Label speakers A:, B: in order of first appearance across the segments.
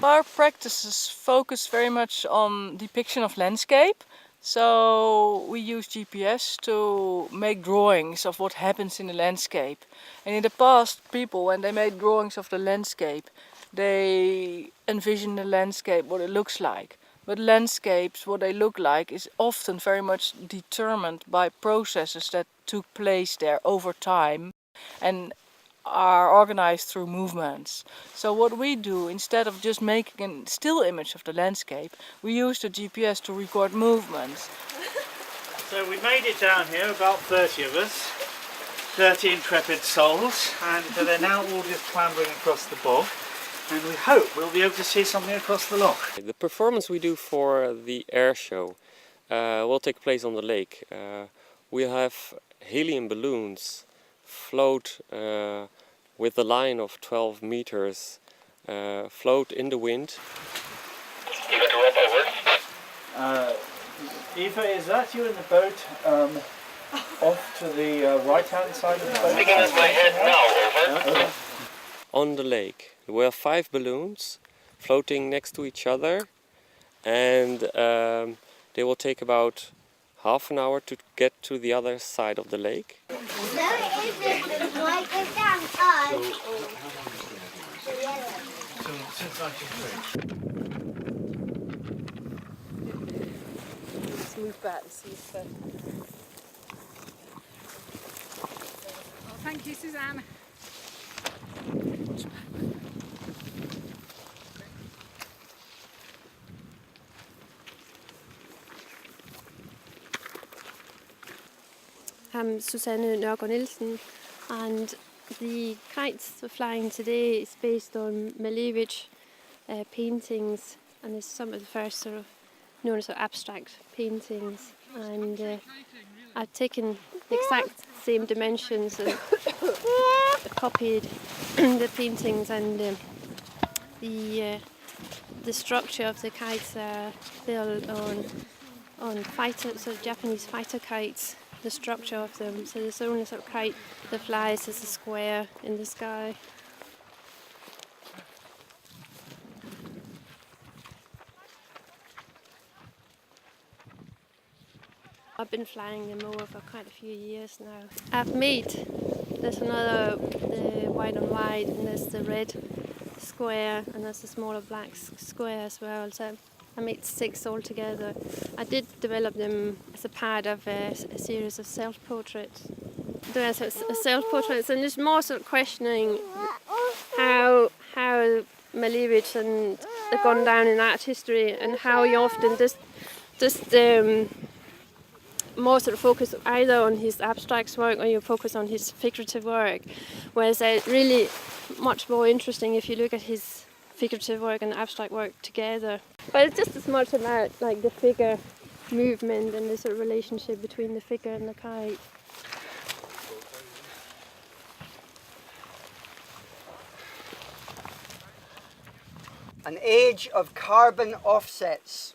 A: Our practices focus very much on depiction of landscape. So we use GPS to make drawings of what happens in the landscape. And in the past, people, when they made drawings of the landscape, they envision the landscape, what it looks like. But landscapes, what they look like, is often very much determined by processes that took place there over time and are organized through movements. So what we do, instead of just making a still image of the landscape, we use the GPS to record movements.
B: So we made it down here, about 30 of us, 30 intrepid souls, and they're now all just clambering across the bog, and we hope we'll be able to see something across the loch.
C: The performance we do for the air show will take place on the lake. We have helium balloons float with a line of 12 meters, float in the wind.
B: Eva to over. Eva, is that you in the boat off to the right-hand side of the boat?
D: Speaking with my head now, over.
B: Okay.
C: On the lake we have 5 balloons floating next to each other, and they will take about half an hour to get to the other side of the lake.
A: Let's move back and see if...
E: Oh, thank you, Suzanne.
F: I'm Susanne Nørgaard Nielsen, and the kites we're flying today is based on Malevich paintings, and it's some of the first sort of known as abstract paintings. And I've taken the exact same dimensions and copied the paintings, and the structure of the kites are built on fighter, so Japanese fighter kites. The structure of them, so there's only sort of kite that flies as a square in the sky. I've been flying them over for quite a few years now. I've made, there's another, the white and white, and there's the red square, and there's the smaller black square as well. So I made 6 altogether. I did develop them as a part of a series of self-portraits. There's self-portraits, and it's more sort of questioning how Malevich and they've gone down in art history, and how you often just more sort of focus either on his abstract work or you focus on his figurative work. Whereas it's really much more interesting if you look at his figurative work and abstract work together. But it's just as much about like the figure movement and the sort of relationship between the figure and the kite.
G: An age of carbon offsets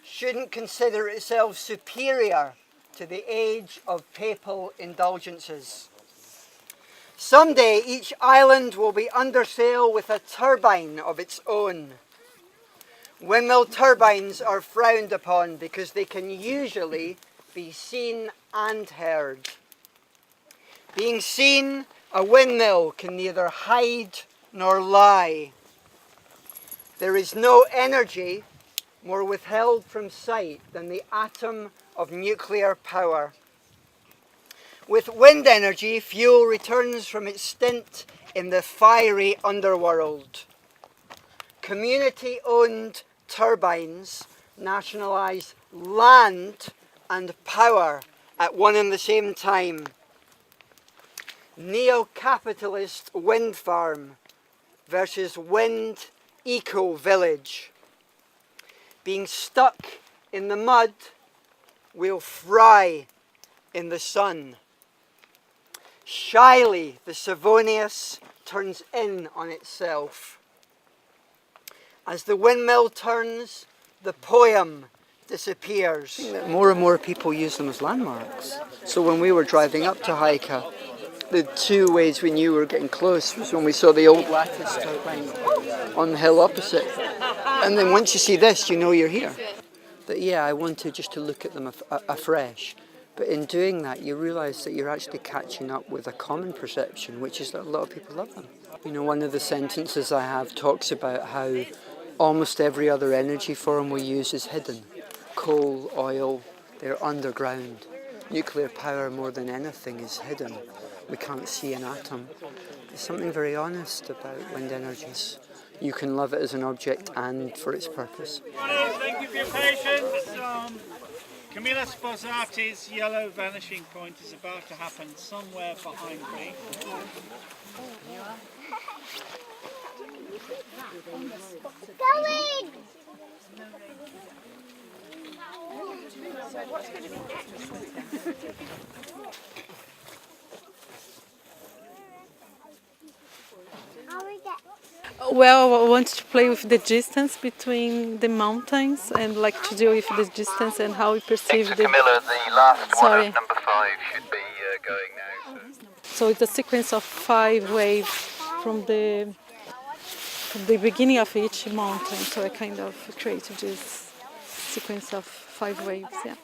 G: shouldn't consider itself superior to the age of papal indulgences. Someday each island will be under sail with a turbine of its own. Windmill turbines are frowned upon because they can usually be seen and heard. Being seen, a windmill can neither hide nor lie. There is no energy more withheld from sight than the atom of nuclear power. With wind energy, fuel returns from its stint in the fiery underworld. Community-owned turbines nationalise land and power at one and the same time. Neo-capitalist wind farm versus wind eco-village. Being stuck in the mud, we'll fry in the sun. Shyly, the Savonius turns in on itself. As the windmill turns, the poem disappears. More and more people use them as landmarks. So when we were driving up to Haika, the 2 ways we knew we were getting close was when we saw the old lattice turbine on the hill opposite. And then once you see this, you know you're here. But yeah, I wanted just to look at them afresh. But in doing that, you realise that you're actually catching up with a common perception, which is that a lot of people love them. You know, one of the sentences I have talks about how almost every other energy form we use is hidden. Coal, oil, they're underground. Nuclear power, more than anything, is hidden. We can't see an atom. There's something very honest about wind energies. You can love it as an object and for its purpose.
B: Thank you for your patience. Camilla Sposati's yellow vanishing point is about to happen somewhere behind me.
H: Going!
I: Well, I want to play with the distance between the mountains and like to deal with the distance and how we perceive the...
D: Camilla, the last
I: Sorry.
D: one of number 5 should be going now.
I: So it's a sequence of 5 waves from the beginning of each mountain. So I kind of created this sequence of 5 waves, yeah.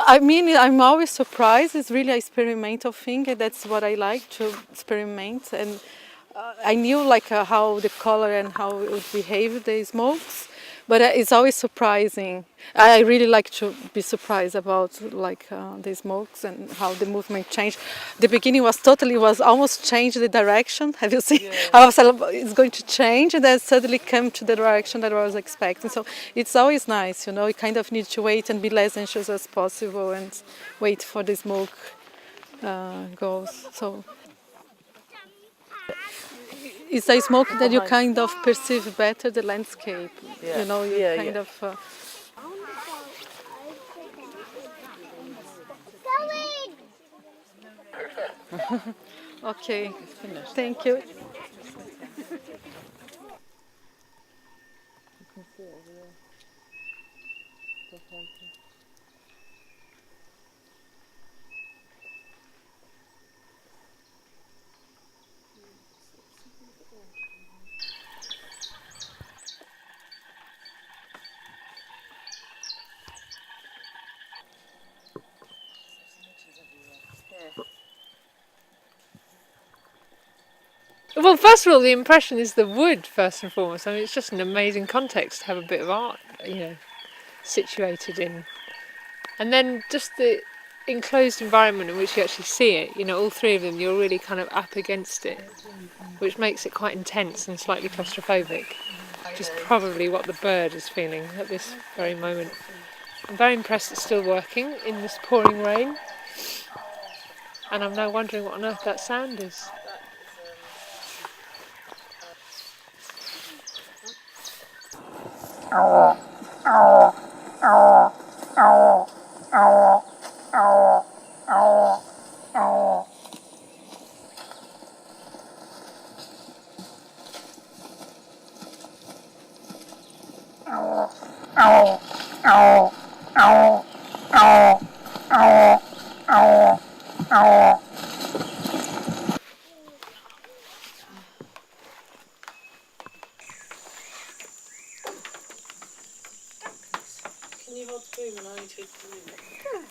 I: I mean, I'm always surprised. It's really an experimental thing, and that's what I like to experiment. And I knew like how the color and how it would behave, the smokes, but it's always surprising. I really like to be surprised about like the smokes and how the movement changed. The beginning was almost changed the direction. Have you seen? Yeah. I was like, it's going to change, and then suddenly came to the direction that I was expecting. So it's always nice, you know. You kind of need to wait and be less anxious as possible and wait for the smoke goes. So. It's a smoke that you kind of perceive better the landscape. Yeah. You know, you kind of. Okay. Thank you.
E: Well, first of all, the impression is the wood, first and foremost. I mean, it's just an amazing context to have a bit of art, you know, situated in. And then just the enclosed environment in which you actually see it, you know, all 3 of them, you're really kind of up against it, which makes it quite intense and slightly claustrophobic, which is probably what the bird is feeling at this very moment. I'm very impressed it's still working in this pouring rain, and I'm now wondering what on earth that sound is.
I: Can you hold the broom and I need to take the broom?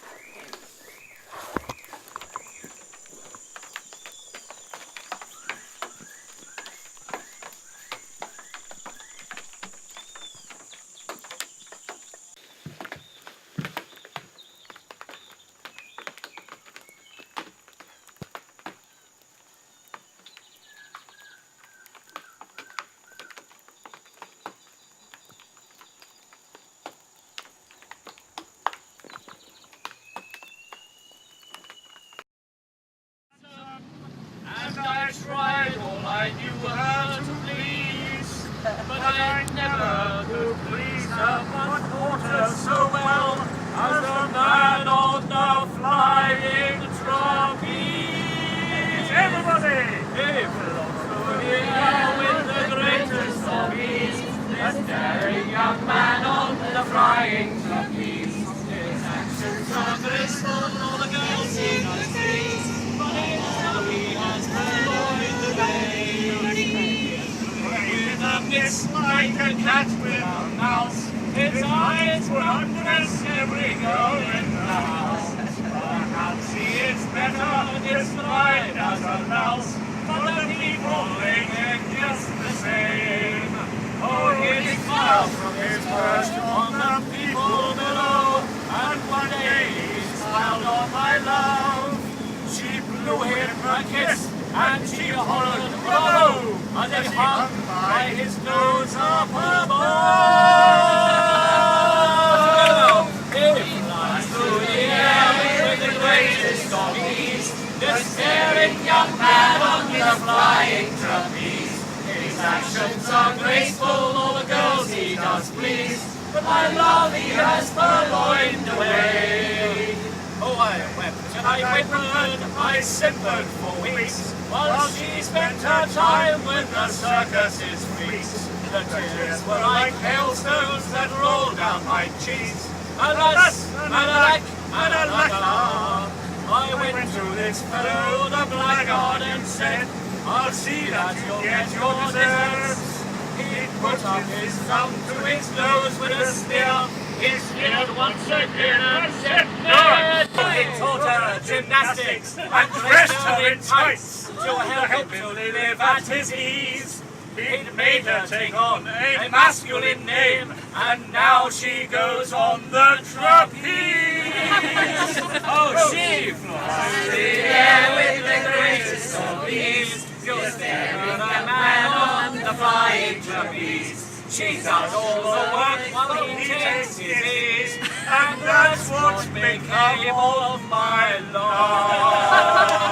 B: As I tried all I knew how to please, but I never could please her much water so well as the man on the flying trapeze. Everybody! If here with the greatest of ease, this daring young man on the flying trapeze. His actions are graceful, all the girls seem to please, but it's how he has purloined the bay. cat with a mouse. His eyes were undress every girl in the house. Perhaps he is better described as a louse, but the people they get just the same. Oh, he smiled from his perch on the people below, and one day he smiled on my love. She blew him a kiss, and she hollered bravo, as he hung by his nose up above. He flies through the air with the greatest of ease, the staring young man on the flying trapeze. His actions are graceful, all the girls he does please, but my love he has purloined away. Oh, I wept and I whimpered, I simpered for weeks, while she spent her time with the circus's freaks. The tears were like hailstones that rolled down my cheeks. Alas, and alack, and alack, I went to this fellow, the blackguard, and said, I'll see that you'll get your deserts. He put up his thumb to his nose with a sneer. He sneered once again and said, no! He taught her gymnastics and dressed her in tights to help him to live at his ease. He'd made her take on a masculine name, and now she goes on the trapeze. Oh, she flies through the air with the greatest of ease. You'll stare at the man on the flying trapeze. She does all the work while he takes his ease, and that's what became of my love.